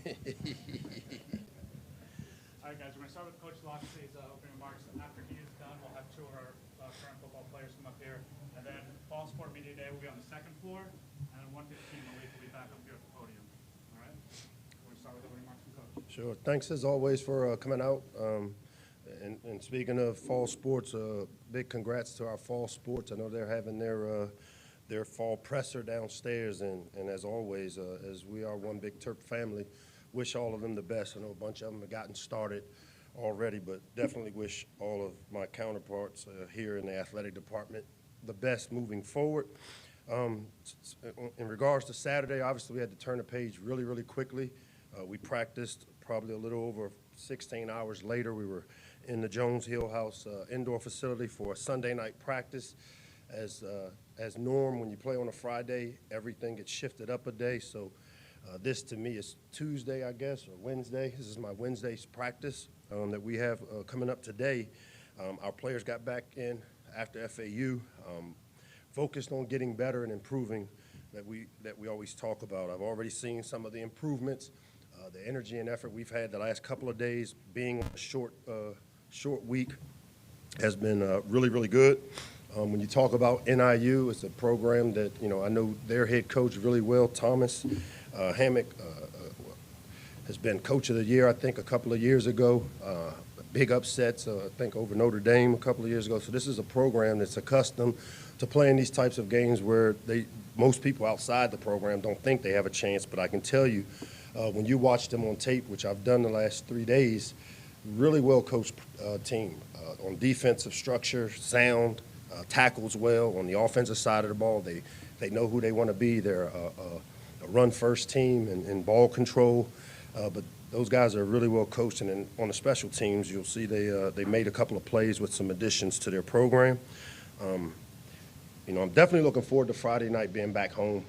All right, guys, we're going to start with Coach Locksley's opening remarks. After he is done, we'll have two of our current football players come up here. And then Fall Sport Media Day will be on the second floor. And at 1:15, Malik will be back up here at the podium. All right? We're going to start with opening remarks from Coach. Sure. Thanks, as always, for coming out. And speaking of fall sports, big congrats to our fall sports. I know they're having their fall presser downstairs. And as always, as we are one big Terp family, wish all of them the best. I know a bunch of them have gotten started already, but definitely wish all of my counterparts here in the athletic department the best moving forward. In regards to Saturday, obviously we had to turn the page really, really quickly. We practiced probably a little over 16 hours later. We were in the Jones Hill House indoor facility for a Sunday night practice. As norm, when you play on a Friday, everything gets shifted up a day. So this to me is Tuesday, I guess, or Wednesday. This is my Wednesday's practice that we have coming up today. Our players got back in after FAU, focused on getting better and improving that we always talk about. I've already seen some of the improvements, the energy and effort we've had the last couple of days. Being a short week has been really, really good. When you talk about NIU, it's a program that, I know their head coach really well, Thomas Hammock, has been coach of the year, I think, a couple of years ago. Big upsets, I think, over Notre Dame a couple of years ago. So this is a program that's accustomed to playing these types of games where most people outside the program don't think they have a chance. But I can tell you, when you watch them on tape, which I've done the last 3 days, really well-coached team. On defensive structure, sound, tackles well. On the offensive side of the ball, they know who they want to be. They're a run-first team and ball control. But those guys are really well coached. And then on the special teams, you'll see they made a couple of plays with some additions to their program. I'm definitely looking forward to Friday night being back home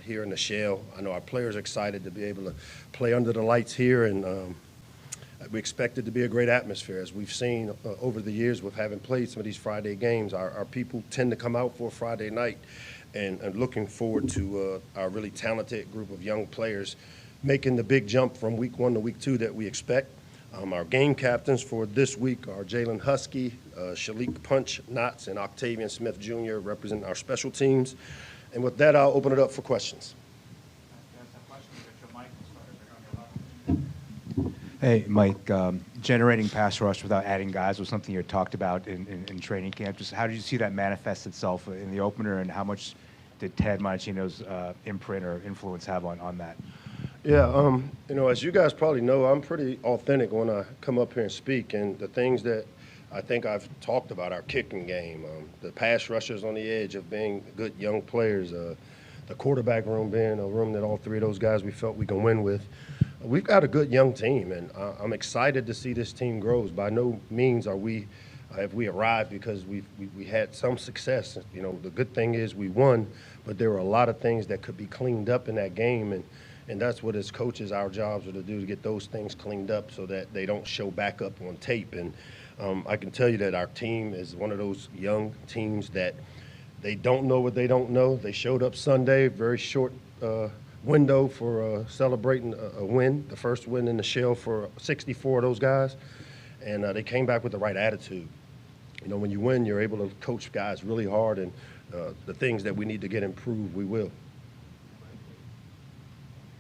here in the Shell. I know our players are excited to be able to play under the lights here, and we expect it to be a great atmosphere. As we've seen over the years with having played some of these Friday games, our people tend to come out for a Friday night, and looking forward to our really talented group of young players making the big jump from week 1 to week 2 that we expect. Our game captains for this week are Jalen Husky, Shalik Punch Knotts, and Octavian Smith Jr. representing our special teams. And with that, I'll open it up for questions. Hey, Mike, generating pass rush without adding guys was something you talked about in training camp. Just how did you see that manifest itself in the opener, and how much did Ted Montecchino's imprint or influence have on that? Yeah, as you guys probably know, I'm pretty authentic when I come up here and speak, and the things that I think I've talked about, our kicking game, the pass rushers on the edge of being good young players, the quarterback room being a room that all three of those guys we felt we can win with. We've got a good young team, and I'm excited to see this team grows. By no means have we arrived because we had some success. The good thing is we won, but there were a lot of things that could be cleaned up in that game, and that's what as coaches our jobs are to do, to get those things cleaned up so that they don't show back up on tape. And I can tell you that our team is one of those young teams that they don't know what they don't know. They showed up Sunday, very short window for celebrating a win, the first win in the Shell for 64 of those guys, and they came back with the right attitude. When you win, you're able to coach guys really hard, and the things that we need to get improved, we will.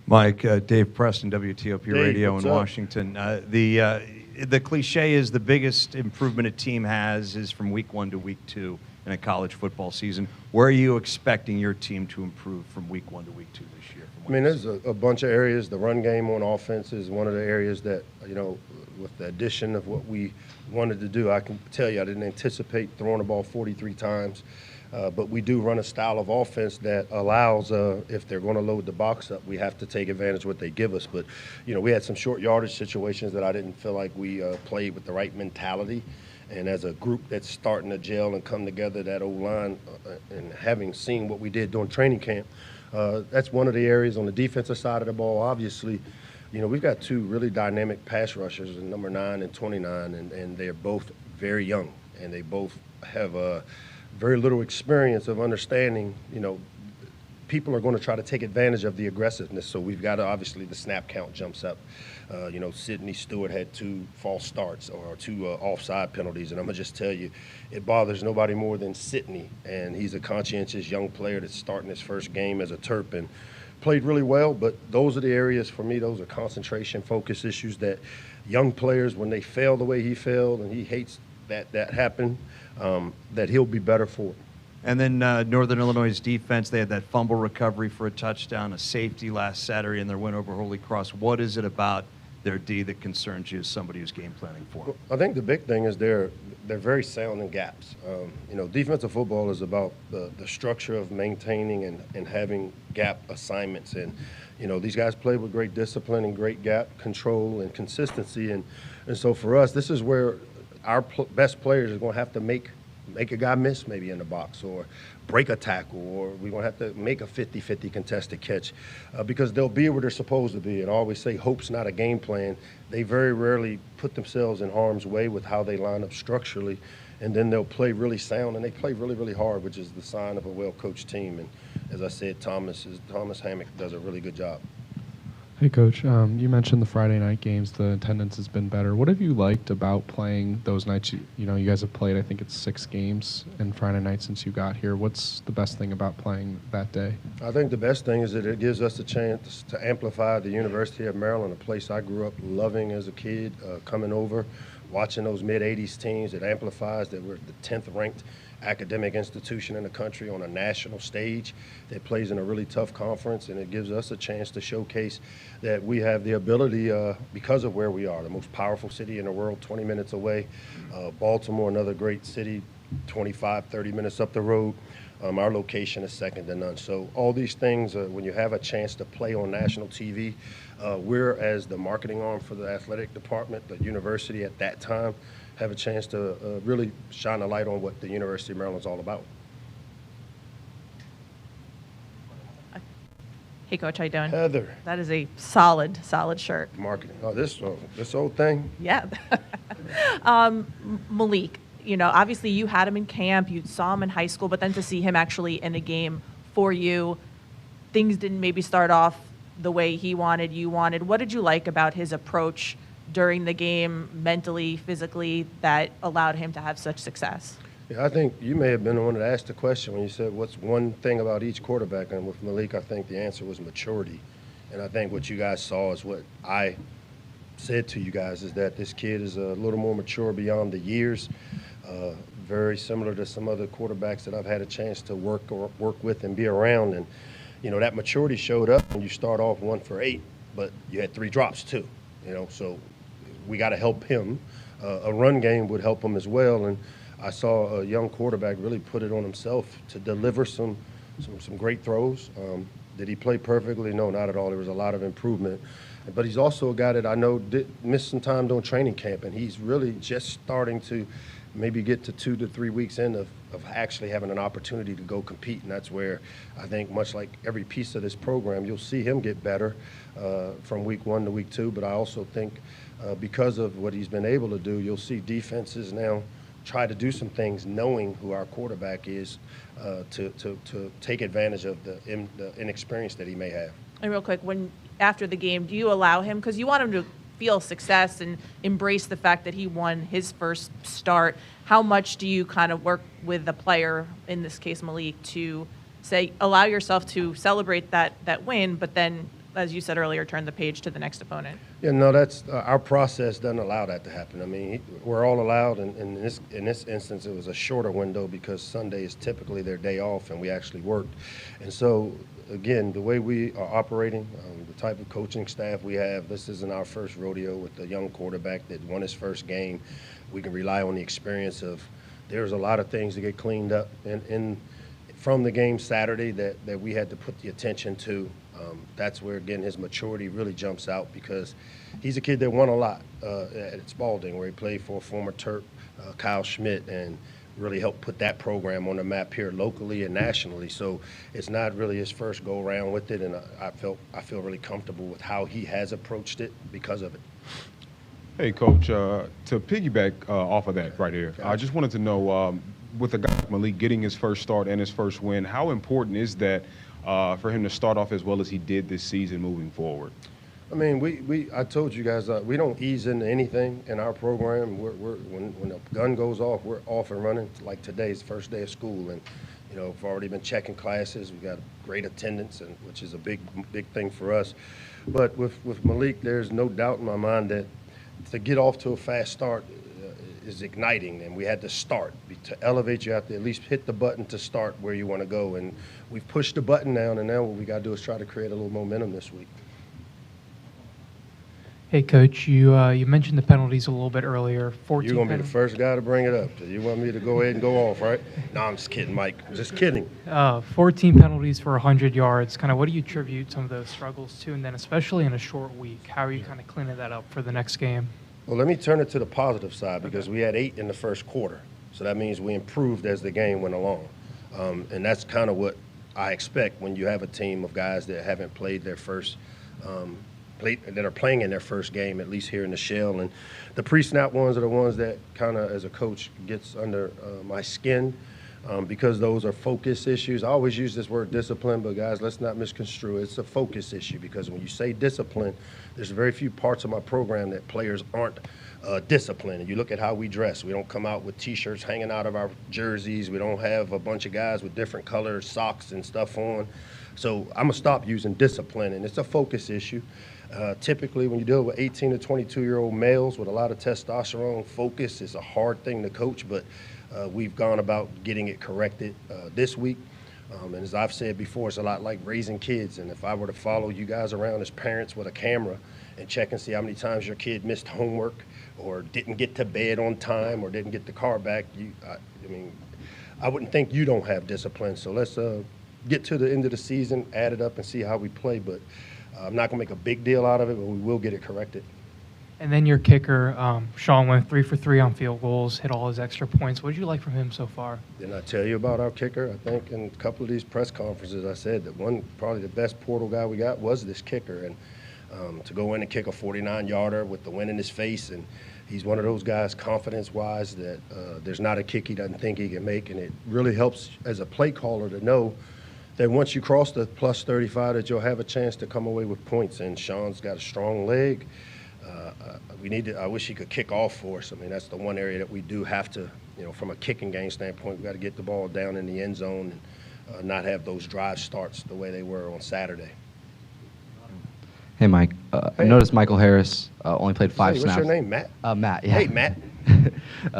Mike, Dave Preston, WTOP Dave, Radio what's in up? Washington. The cliche is the biggest improvement a team has is from week 1 to week 2 in a college football season. Where are you expecting your team to improve from week 1 to week 2 this year? There's a bunch of areas. The run game on offense is one of the areas that, with the addition of what we wanted to do, I can tell you I didn't anticipate throwing the ball 43 times. But we do run a style of offense that allows, if they're going to load the box up, we have to take advantage of what they give us. But, we had some short yardage situations that I didn't feel like we played with the right mentality. And as a group that's starting to gel and come together, that O-line, and having seen what we did during training camp, that's one of the areas on the defensive side of the ball. Obviously, we've got two really dynamic pass rushers, number 9 and 29, and they're both very young, and they both have very little experience of understanding, people are going to try to take advantage of the aggressiveness. So we've got to, obviously, the snap count jumps up. You know, Sidney Stewart had 2 false starts or 2 offside penalties. And I'm going to just tell you, it bothers nobody more than Sidney. And he's a conscientious young player that's starting his first game as a Terp and played really well. But those are the areas, for me, those are concentration, focus issues that young players, when they fail the way he failed, and he hates that happened, that he'll be better for it. And then Northern Illinois' defense, they had that fumble recovery for a touchdown, a safety last Saturday in their win over Holy Cross. What is it about their D that concerns you as somebody who's game planning for? Well, I think the big thing is they're very sound in gaps. You know, defensive football is about the structure of maintaining and having gap assignments. And, you know, these guys play with great discipline and great gap control and consistency. And so for us, this is where our best players are going to have to make a guy miss maybe in the box, or break a tackle, or we're going to have to make a 50-50 contested catch because they'll be where they're supposed to be. And I always say hope's not a game plan. They very rarely put themselves in harm's way with how they line up structurally, and then they'll play really sound, and they play really, really hard, which is the sign of a well-coached team. And as I said, Thomas Hammock does a really good job. Hey, Coach. You mentioned the Friday night games. The attendance has been better. What have you liked about playing those nights? You know, you guys have played, I think it's 6 games in Friday night since you got here. What's the best thing about playing that day? I think the best thing is that it gives us a chance to amplify the University of Maryland, a place I grew up loving as a kid, coming over, watching those mid-'80s teams. It amplifies that we're the 10th ranked academic institution in the country on a national stage that plays in a really tough conference, and it gives us a chance to showcase that we have the ability, because of where we are, the most powerful city in the world, 20 minutes away. Baltimore, another great city, 25, 30 minutes up the road. Our location is second to none. So all these things, when you have a chance to play on national TV, we're, as the marketing arm for the athletic department, the university at that time, have a chance to really shine a light on what the University of Maryland is all about. Hey, Coach, how you doing? Heather. That is a solid shirt. Marketing. Oh, this old thing? Yeah. Malik, you know, obviously you had him in camp, you saw him in high school, but then to see him actually in a game for you, things didn't maybe start off the way he wanted, you wanted. What did you like about his approach during the game, mentally, physically, that allowed him to have such success? Yeah, I think you may have been the one that asked the question when you said, what's one thing about each quarterback? And with Malik, I think the answer was maturity. And I think what you guys saw is what I said to you guys, is that this kid is a little more mature beyond the years, very similar to some other quarterbacks that I've had a chance to work with and be around. And, you know, that maturity showed up when you start off 1 for 8, but you had 3 drops too, you know, so we got to help him. A run game would help him as well. And I saw a young quarterback really put it on himself to deliver some great throws. Did he play perfectly? No, not at all. There was a lot of improvement. But he's also a guy that I know did miss some time during training camp, and he's really just starting to maybe get to 2 to 3 weeks in of actually having an opportunity to go compete. And that's where I think, much like every piece of this program, you'll see him get better from week 1 to week 2. But I also think because of what he's been able to do, you'll see defenses now try to do some things knowing who our quarterback is to take advantage of the inexperience that he may have. And real quick, after the game, do you allow him, because you want him to feel success and embrace the fact that he won his first start, how much do you kind of work with the player, in this case Malik, to say, allow yourself to celebrate that win, but then, as you said earlier, turn the page to the next opponent? Yeah, no, that's our process doesn't allow that to happen. I mean, we're all allowed, and in this instance, it was a shorter window because Sunday is typically their day off, and we actually worked. And so, again, the way we are operating, the type of coaching staff we have, this isn't our first rodeo with a young quarterback that won his first game. We can rely on the experience of, there's a lot of things to get cleaned up from the game Saturday that we had to put the attention to. That's where, again, his maturity really jumps out, because he's a kid that won a lot at Spalding, where he played for a former Terp, Kyle Schmidt, and really helped put that program on the map here locally and nationally. So it's not really his first go around with it, and I feel really comfortable with how he has approached it because of it. Hey, Coach, to piggyback off of that right here, I just wanted to know, with a guy like Malik getting his first start and his first win, how important is that for him to start off as well as he did this season moving forward? I mean, I told you guys, we don't ease into anything in our program. When the gun goes off, we're off and running. Like today's first day of school, and we've already been checking classes. We got great attendance, and which is a big thing for us. But with Malik, there's no doubt in my mind that to get off to a fast start is igniting, and we had to start to elevate. You have to at least hit the button to start where you want to go, and we've pushed the button down, and now what we got to do is try to create a little momentum this week. Hey, Coach, you mentioned the penalties a little bit earlier. 14 You're going to be the first guy to bring it up. So you want me to go ahead and go off, right? No, I'm just kidding, Mike. Just kidding. 14 penalties for 100 yards. Kind of what do you attribute some of those struggles to? And then especially in a short week, how are you kind of cleaning that up for the next game? Well, let me turn it to the positive side because we had 8 in the first quarter. So that means we improved as the game went along. And that's kind of what I expect when you have a team of guys that haven't played their first that are playing in their first game, at least here in the shell. And the pre-snap ones are the ones that kind of, as a coach, gets under my skin because those are focus issues. I always use this word discipline, but guys, let's not misconstrue it. It's a focus issue because when you say discipline, there's very few parts of my program that players aren't disciplined. And you look at how we dress. We don't come out with T-shirts hanging out of our jerseys. We don't have a bunch of guys with different color socks and stuff on. So I'm going to stop using discipline, and it's a focus issue. Typically, when you deal with 18 to 22-year-old males with a lot of testosterone, focus is a hard thing to coach, but we've gone about getting it corrected this week. And as I've said before, it's a lot like raising kids. And if I were to follow you guys around as parents with a camera and check and see how many times your kid missed homework or didn't get to bed on time or didn't get the car back, I wouldn't think you don't have discipline. So let's get to the end of the season, add it up, and see how we play. But I'm not going to make a big deal out of it, but we will get it corrected. And then your kicker, Sean went 3 for 3 on field goals, hit all his extra points. What did you like from him so far? Didn't I tell you about our kicker? I think in a couple of these press conferences I said that probably the best portal guy we got was this kicker. And to go in and kick a 49-yarder with the wind in his face, and he's one of those guys confidence-wise that there's not a kick he doesn't think he can make, and it really helps as a play caller to know that once you cross the plus 35 that you'll have a chance to come away with points. And Sean's got a strong leg. I wish he could kick off for us. I mean, that's the one area that we do have to, from a kicking game standpoint, we got to get the ball down in the end zone and not have those drive starts the way they were on Saturday. Hey, Mike. I noticed Michael Harris only played 5 snaps. What's your name, Matt? Matt, yeah. Hey, Matt.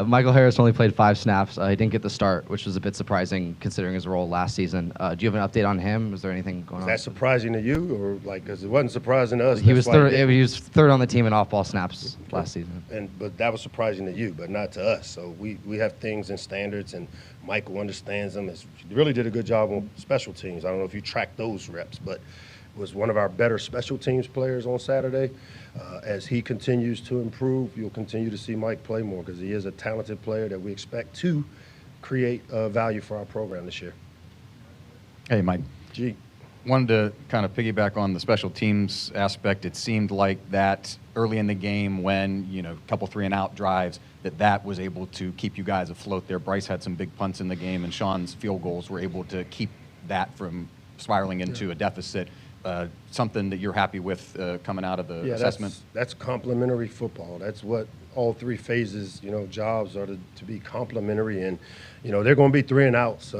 Michael Harris only played 5 snaps. He didn't get the start, which was a bit surprising considering his role last season. Do you have an update on him? Was there anything going on? Is that surprising to you, or because it wasn't surprising to us? He was third. He was third on the team in off-ball snaps last season. But that was surprising to you, but not to us. So we have things and standards, and Michael understands them. He really did a good job on special teams. I don't know if you track those reps, but was one of our better special teams players on Saturday. As he continues to improve, you'll continue to see Mike play more because he is a talented player that we expect to create value for our program this year. Hey, Mike. G. Wanted to kind of piggyback on the special teams aspect. It seemed like that early in the game when, a couple 3-and-out drives, that was able to keep you guys afloat there. Bryce had some big punts in the game, and Sean's field goals were able to keep that from spiraling into a deficit. Something that you're happy with coming out of the assessment? That's complementary football. That's what all 3 phases, jobs are to be complementary. And, they're going to be 3-and-outs.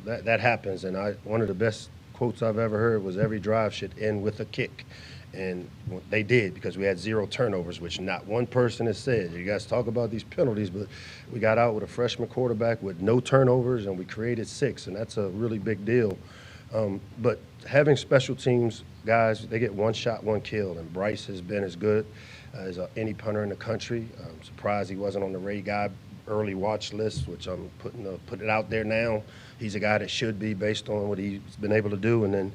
That happens. And one of the best quotes I've ever heard was every drive should end with a kick. And they did because we had 0 turnovers, which not one person has said. You guys talk about these penalties, but we got out with a freshman quarterback with no turnovers, and we created 6, and that's a really big deal. But having special teams guys, they get 1 shot, 1 kill, and Bryce has been as good as any punter in the country. I'm surprised he wasn't on the Ray Guy early watch list, which I'm putting it out there now. He's a guy that should be based on what he's been able to do, and then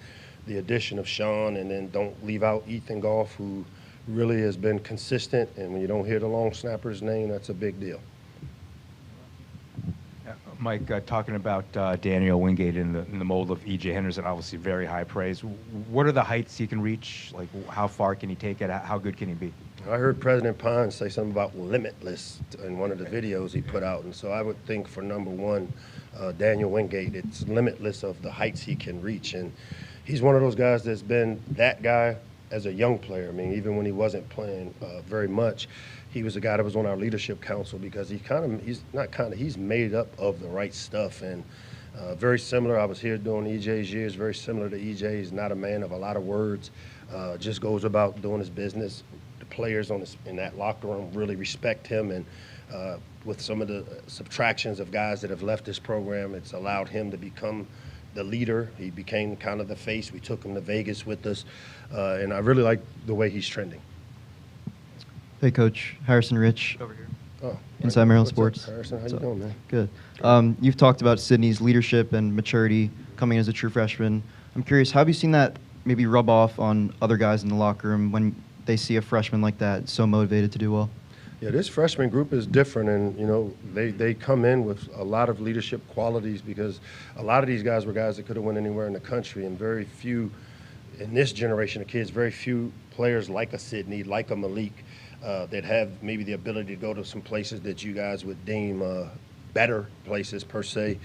the addition of Sean, and then don't leave out Ethan Goff, who really has been consistent, and when you don't hear the long snapper's name, that's a big deal. Mike, talking about Daniel Wingate in the mold of E.J. Henderson, obviously very high praise. What are the heights he can reach? Like, how far can he take it? How good can he be? I heard President Pine say something about limitless in one of the videos he put out, and so I would think for number one, Daniel Wingate, it's limitless of the heights he can reach, and he's one of those guys that's been that guy as a young player. I mean, even when he wasn't playing very much, he was a guy that was on our leadership council because he's made up of the right stuff, and very similar. I was here during EJ's years, very similar to EJ. He's not a man of a lot of words, just goes about doing his business. The players in that locker room really respect him, and with some of the subtractions of guys that have left this program, it's allowed him to become the leader. He became kind of the face. We took him to Vegas with us, and I really like the way he's trending. Hey, Coach. Harrison Rich. Over here. Oh, Inside Maryland what's Sports. up, Harrison? How What's you up? doing, man? Good. You've talked about Sydney's leadership and maturity coming as a true freshman. I'm curious, how have you seen that maybe rub off on other guys in the locker room when they see a freshman like that so motivated to do well? Yeah, this freshman group is different, and they come in with a lot of leadership qualities because a lot of these guys were guys that could have went anywhere in the country, and very few in this generation of kids, very few players like a Sydney, like a Malik, that have maybe the ability to go to some places that you guys would deem better places per se.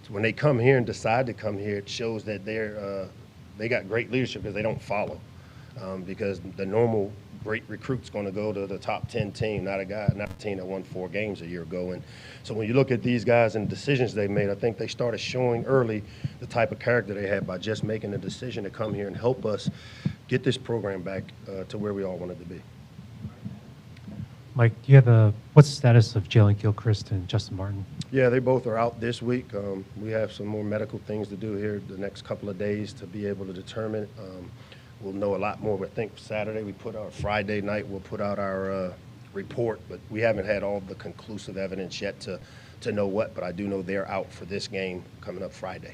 When they come here and decide to come here, it shows that they got great leadership because they don't follow. Because the normal great recruit's going to go to the top 10 team, not a team that won 4 games a year ago. And so when you look at these guys and the decisions they made, I think they started showing early the type of character they had by just making a decision to come here and help us get this program back to where we all wanted to be. Mike, do you have what's the status of Jalen Gilchrist and Justin Martin? Yeah, they both are out this week. We have some more medical things to do here the next couple of days to be able to determine. We'll know a lot more. I think Saturday Friday night we'll put out our report, but we haven't had all the conclusive evidence yet to know what. But I do know they're out for this game coming up Friday.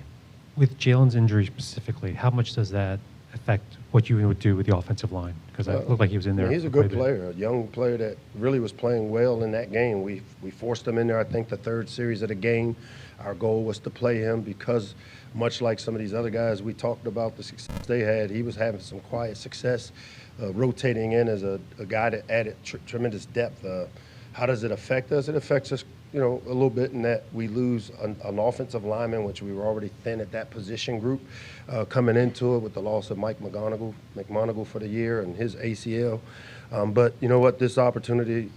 With Jalen's injury specifically, how much does that affect what you would do with the offensive line? Because it looked like he was in there. He's a good player, a young player that really was playing well in that game. We forced him in there, I think, the 3rd series of the game. Our goal was to play him because, much like some of these other guys we talked about the success they had, he was having some quiet success, rotating in as a guy that added tremendous depth. How does it affect us? It affects us, a little bit in that we lose an offensive lineman, which we were already thin at that position group, coming into it with the loss of Mike McMonagle for the year and his ACL. But you know what? This opportunity,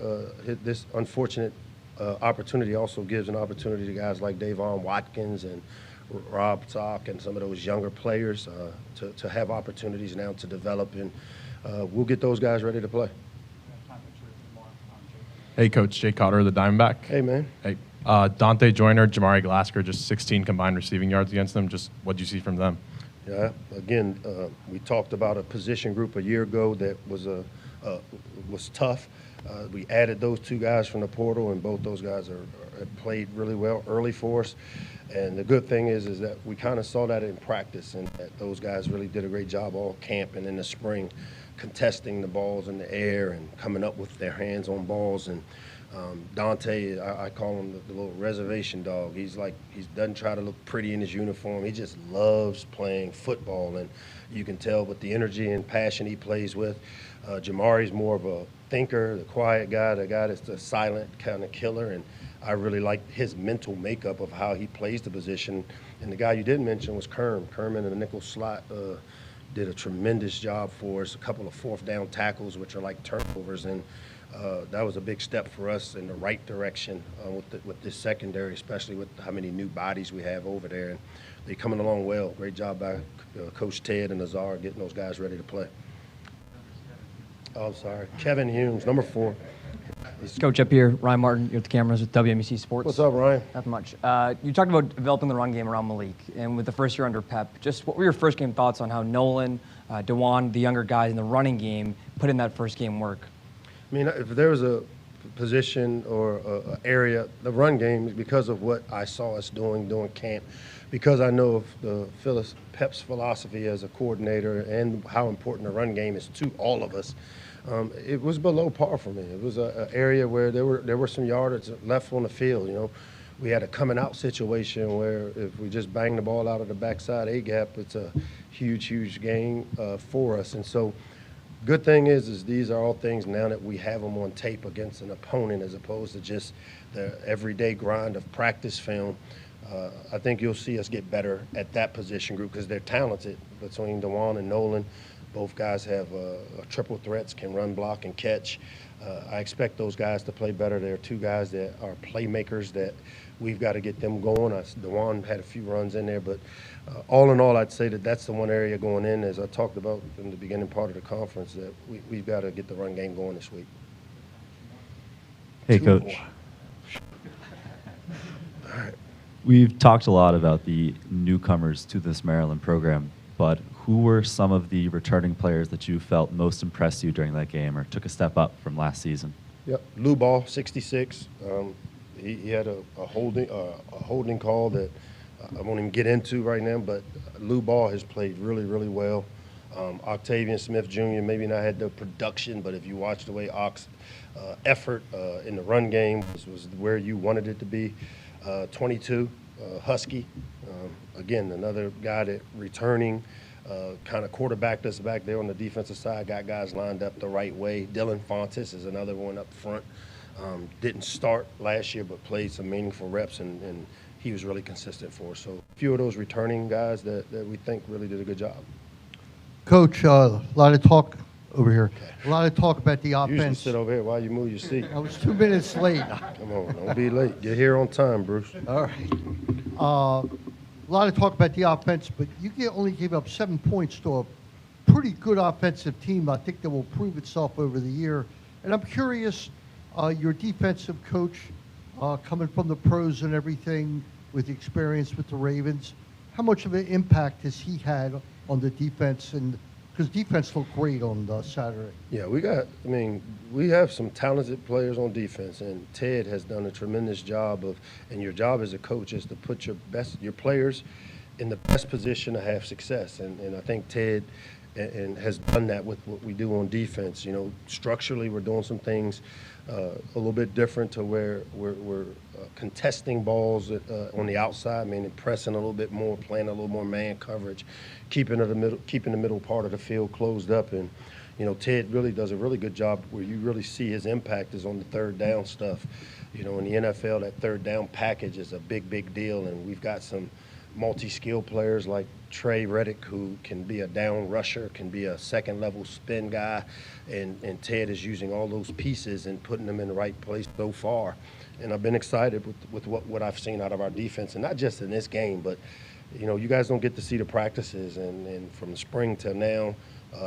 this unfortunate opportunity also gives an opportunity to guys like Davon Watkins and Rob Sock and some of those younger players to have opportunities now to develop, and we'll get those guys ready to play. Hey, Coach. Jay Cotter of the Diamondback. Hey, man. Hey. Dante Joyner, Jamari Glasker, just 16 combined receiving yards against them. Just what did you see from them? Yeah, again, we talked about a position group a year ago that was tough. We added those 2 guys from the portal, and both those guys have played really well early for us. And the good thing is that we kind of saw that in practice, and that those guys really did a great job all camp and in the spring, contesting the balls in the air and coming up with their hands on balls. And Dante, I call him the little reservation dog. He doesn't try to look pretty in his uniform. He just loves playing football, and you can tell with the energy and passion he plays with. Jamari's more of a thinker, the quiet guy, the guy that's the silent kind of killer, and I really like his mental makeup of how he plays the position. And the guy you didn't mention was Kerman in the nickel slot. Did a tremendous job for us, a couple of 4th down tackles, which are like turnovers, and that was a big step for us in the right direction with this secondary, especially with how many new bodies we have over there. And they're coming along well. Great job by Coach Ted and Azar getting those guys ready to play. Oh, I'm sorry. Kevin Humes, number 4. Coach, up here, Ryan Martin, you're at the cameras with WMEC Sports. What's up, Ryan? Not much. You talked about developing the run game around Malik, and with the first year under Pep, just what were your first game thoughts on how Nolan, DeJuan, the younger guys in the running game, put in that first game work? I mean, if there was a position or an area, the run game, because of what I saw us doing during camp, because I know of Pep's philosophy as a coordinator and how important the run game is to all of us, it was below par for me. It was an area where there were some yardage left on the field. We had a coming out situation where if we just bang the ball out of the backside A-gap, it's a huge, huge gain for us. And so Good thing is these are all things now that we have them on tape against an opponent as opposed to just the everyday grind of practice film. I think you'll see us get better at that position group because they're talented. Between DeJuan and Nolan, both guys have triple threats, can run, block, and catch. I expect those guys to play better. There are two guys that are playmakers that we've got to get them going. DeJuan had a few runs in there, but all in all, I'd say that that's the one area going in, as I talked about in the beginning part of the conference, that we've got to get the run game going this week. Hey, Coach. We've talked a lot about the newcomers to this Maryland program, but who were some of the returning players that you felt most impressed you during that game or took a step up from last season? Yep, Lou Ball, 66. He had a holding call that I won't even get into right now, but Lou Ball has played really, really well. Octavian Smith Jr. maybe not had the production, but if you watch the way Ock's effort in the run game was where you wanted it to be. 22, Husky. Again, another guy that returning, kind of quarterbacked us back there on the defensive side, got guys lined up the right way. Dylan Fontes is another one up front. Didn't start last year, but played some meaningful reps, and he was really consistent for us. So a few of those returning guys that we think really did a good job. Coach, a lot of talk over here. A lot of talk about the offense. Usually sit over here while you move your seat. I was 2 minutes late. Come on, don't be late. Get here on time, Bruce. All right. A lot of talk about the offense, but you only gave up 7 points to a pretty good offensive team. I think that will prove itself over the year. And I'm curious, your defensive coach, coming from the pros and everything, with experience with the Ravens, how much of an impact has he had on the defense? And because defense looked great on Saturday. Yeah, we have some talented players on defense, and Ted has done a tremendous job of, and your job as a coach is to put your players in the best position to have success. And I think Ted has done that with what we do on defense. You know, structurally we're doing some things a little bit different to where we're contesting balls on the outside, meaning pressing a little bit more, playing a little more man coverage, keeping the middle part of the field closed up. And you know, Ted really does a really good job where you really see his impact is on the third down stuff. You know, in the NFL, that third down package is a big deal, and we've got some multi-skilled players like Trey Reddick, who can be a down rusher, can be a second-level spin guy, and Ted is using all those pieces and putting them in the right place so far. And I've been excited with what I've seen out of our defense, and not just in this game, but you know, you guys don't get to see the practices, and from the spring till now,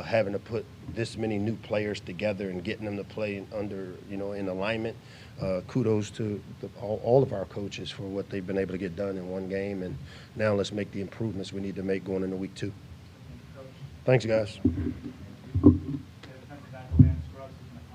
having to put this many new players together and getting them to play under, you know, in alignment. Kudos to all of our coaches for what they've been able to get done in one game, and now let's make the improvements we need to make going into week 2. Thanks, guys.